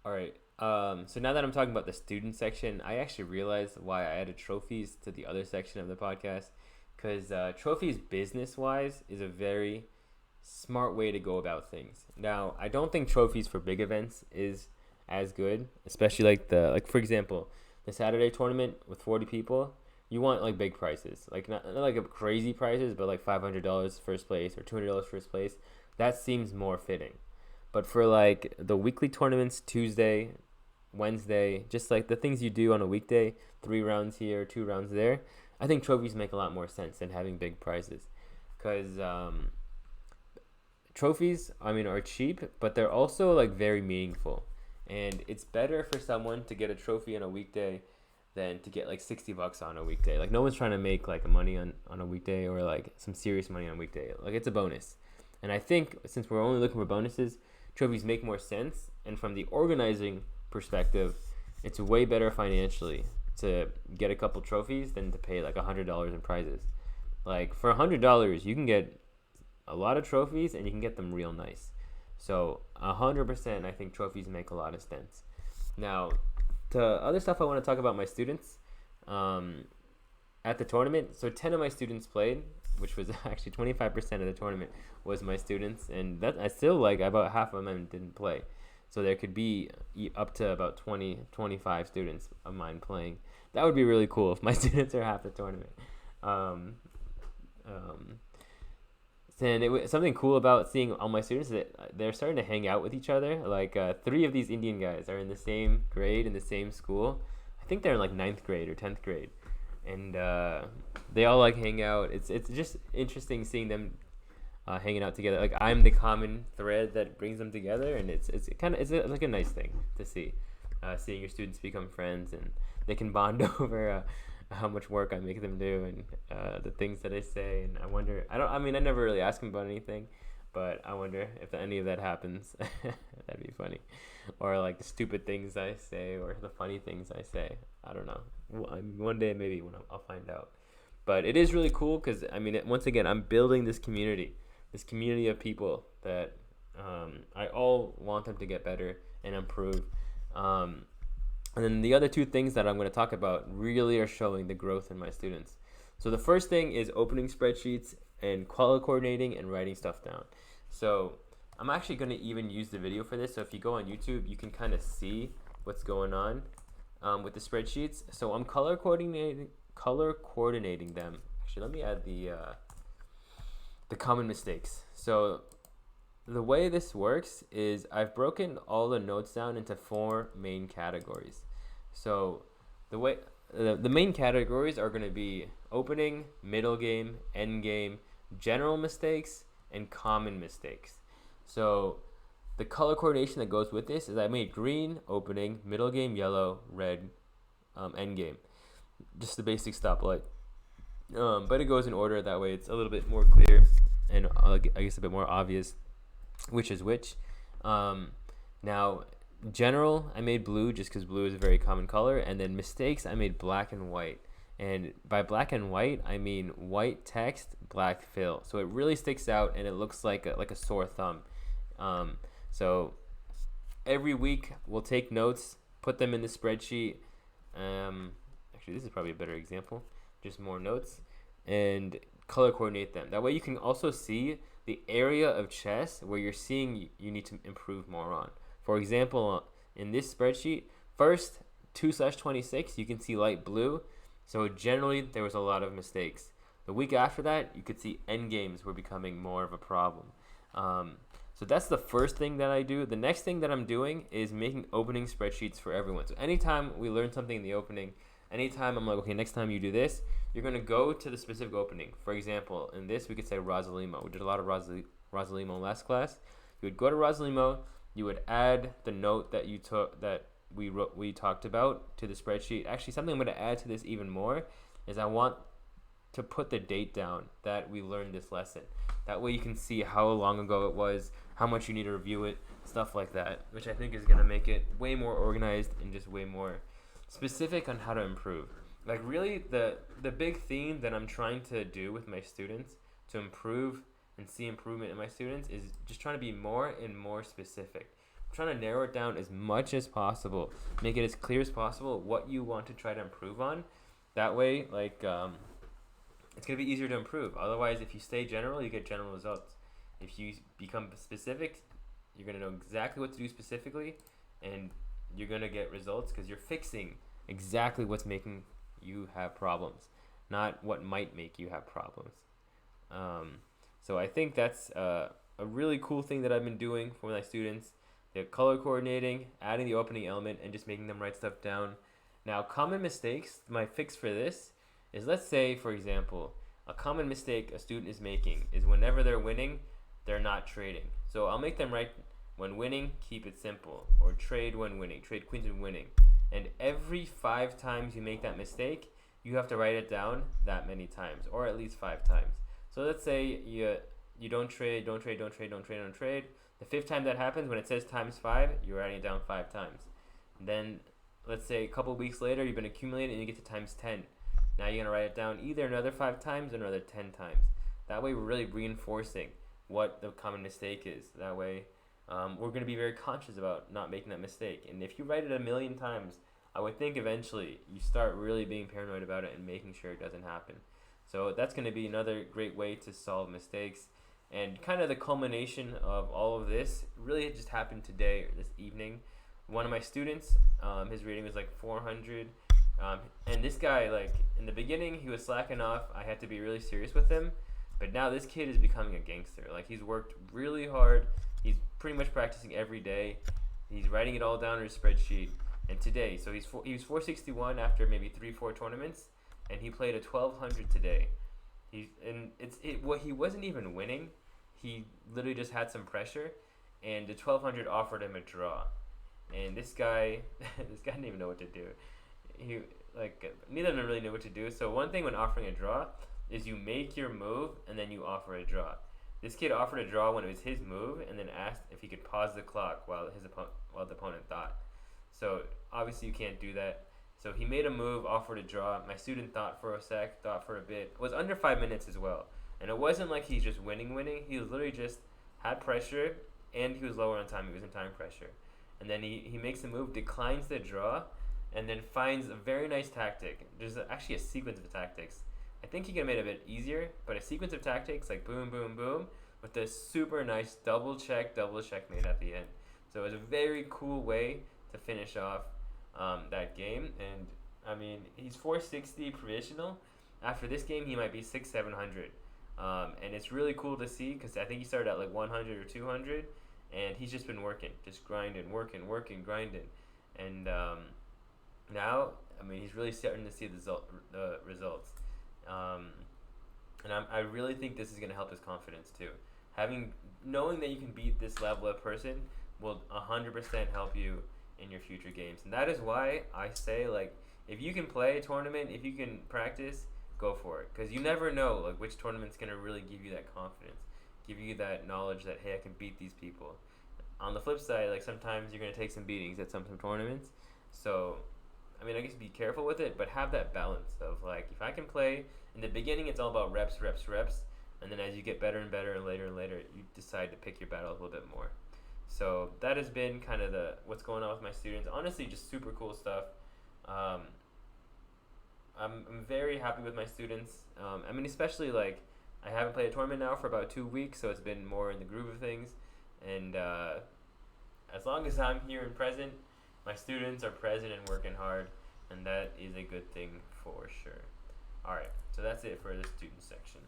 All right. So now that I'm talking about the student section, I actually realized why I added trophies to the other section of the podcast, because trophies, business wise, is a very smart way to go about things. Now, I don't think trophies for big events is as good, especially like for example, the Saturday tournament with 40 people. You want like big prices, like not like a crazy prices, but like $500 first place or $200 first place. That seems more fitting. But for like the weekly tournaments, Tuesday, Wednesday, just like the things you do on a weekday, 3 rounds here, 2 rounds there, I think trophies make a lot more sense than having big prizes. Because trophies, I mean, are cheap, but they're also like very meaningful. And it's better for someone to get a trophy on a weekday than to get like $60 on a weekday. Like no one's trying to make like money on a weekday or like some serious money on a weekday. Like it's a bonus. And I think since we're only looking for bonuses, trophies make more sense. And from the organizing perspective, it's way better financially to get a couple trophies than to pay like $100 in prizes. Like for $100, you can get a lot of trophies and you can get them real nice. So 100%, I think trophies make a lot of sense. Now, the other stuff I want to talk about my students um, at the tournament. So 10 of my students played, which was actually 25% of the tournament was my students, and that I still like about half of them didn't play. So there could be up to about 20, 25 students of mine playing. That would be really cool if my students are half the tournament. Um, um, and it was something cool about seeing all my students that they're starting to hang out with each other. Like 3 of these Indian guys are in the same grade in the same school. I think they're in like ninth grade or 10th grade, and they all like hang out. It's just interesting seeing them hanging out together. Like I'm the common thread that brings them together, and it's kind of like a nice thing to see, seeing your students become friends and they can bond over how much work I make them do and the things that I say. And I wonder, I mean, I never really ask them about anything, but I wonder if any of that happens. That'd be funny. Or like the stupid things I say or the funny things I say. I don't know. One day maybe when I'll find out. But it is really cool because, I mean, once again, I'm building this community of people that I all want them to get better and improve. Um, and then the other two things that I'm going to talk about really are showing the growth in my students. So the first thing is opening spreadsheets and color coordinating and writing stuff down. So I'm actually going to even use the video for this. So if you go on YouTube, you can kind of see what's going on with the spreadsheets. So I'm color coordinating them. Actually, let me add the common mistakes. So the way this works is I've broken all the notes down into 4 main categories. So the main categories are going to be opening, middle game, end game, general mistakes, and common mistakes. So the color coordination that goes with this is I made green opening, middle game yellow, red end game. Just the basic stoplight. But it goes in order, that way it's a little bit more clear and I guess a bit more obvious which is which. Now, general, I made blue just because blue is a very common color. And then mistakes, I made black and white. And by black and white, I mean white text, black fill. So it really sticks out and it looks like a sore thumb. So every week we'll take notes, put them in the spreadsheet. Actually, this is probably a better example. Just more notes and color coordinate them. That way you can also see the area of chess where you're seeing you need to improve more on. For example, in this spreadsheet, first 2/26, you can see light blue. So generally, there was a lot of mistakes. The week after that, you could see end games were becoming more of a problem. So that's the first thing that I do. The next thing that I'm doing is making opening spreadsheets for everyone. So anytime we learn something in the opening, anytime I'm like, okay, next time you do this, you're going to go to the specific opening. For example, in this, we could say Rosalimo. We did a lot of Rosalimo last class. You would go to Rosalimo. You would add the note that you took that we talked about to the spreadsheet. Actually, something I'm going to add to this even more is I want to put the date down that we learned this lesson. That way you can see how long ago it was, how much you need to review it, stuff like that, which I think is going to make it way more organized and just way more specific on how to improve. Like really the big theme that I'm trying to do with my students to improve and see improvement in my students is just trying to be more and more specific. trying to narrow it down as much as possible, make it as clear as possible what you want to try to improve on. That way, like, it's gonna be easier to improve. Otherwise, if you stay general, you get general results. If you become specific, you're gonna know exactly what to do specifically, and you're gonna get results because you're fixing exactly what's making you have problems, not what might make you have problems. So I think that's a really cool thing that I've been doing for my students. The color coordinating, adding the opening element, and just making them write stuff down. Now, common mistakes, my fix for this is, let's say, for example, a common mistake a student is making is whenever they're winning, they're not trading. So I'll make them write, when winning, keep it simple, or trade when winning, trade queens when winning. And every 5 times you make that mistake, you have to write it down that many times, or at least 5 times. So let's say you don't trade, don't trade, don't trade, don't trade, don't trade. The 5th time that happens, when it says times 5, you're writing it down 5 times. And then let's say a couple weeks later, you've been accumulating and you get to times 10. Now you're going to write it down either another 5 times or another 10 times. That way we're really reinforcing what the common mistake is. That way we're going to be very conscious about not making that mistake. And if you write it a million times, I would think eventually you start really being paranoid about it and making sure it doesn't happen. So that's going to be another great way to solve mistakes. And kind of the culmination of all of this really just happened today, or this evening. One of my students, his rating was like 400. And this guy, like, in the beginning, he was slacking off. I had to be really serious with him. But now this kid is becoming a gangster. Like, he's worked really hard. He's pretty much practicing every day. He's writing it all down in his spreadsheet. And today, so he was 461 after maybe 3-4 tournaments, and he played a 1200 today. He wasn't even winning. He literally just had some pressure, and the 1200 offered him a draw. And this guy didn't even know what to do. Neither of them really knew what to do. So one thing when offering a draw is you make your move and then you offer a draw. This kid offered a draw when it was his move, and then asked if he could pause the clock while the opponent thought. So obviously you can't do that. So he made a move, offered a draw. My student thought for a sec, thought for a bit. It was under 5 minutes as well. And it wasn't like he's just winning. He was literally just had pressure, and he was lower on time. He was in time pressure. And then he makes a move, declines the draw, and then finds a very nice tactic. There's actually a sequence of tactics. I think he could have made it a bit easier, but a sequence of tactics like boom, boom, boom, with this super nice double checkmate at the end. So it was a very cool way to finish off that game. And I mean, he's 460 provisional. After this game, he might be 600-700. And it's really cool to see, because I think he started at like 100 or 200, and he's just been working, just grinding, grinding. And now, I mean, he's really starting to see the results. And I really think this is going to help his confidence too. Knowing that you can beat this level of person will 100% help you in your future games. And that is why I say, like, if you can play a tournament, if you can practice, go for it. Because you never know, like, which tournament's going to really give you that confidence, give you that knowledge that, hey, I can beat these people. On the flip side, like, sometimes you're going to take some beatings at some tournaments. So, I mean, I guess be careful with it, but have that balance of, like, if I can play, in the beginning it's all about reps, and then as you get better and better and later, you decide to pick your battles a little bit more. So that has been kind of what's going on with my students. Honestly, just super cool stuff. I'm very happy with my students. I mean, especially, like, I haven't played a tournament now for about 2 weeks, so it's been more in the groove of things. And as long as I'm here and present, my students are present and working hard, and that is a good thing for sure. All right, so that's it for the student section.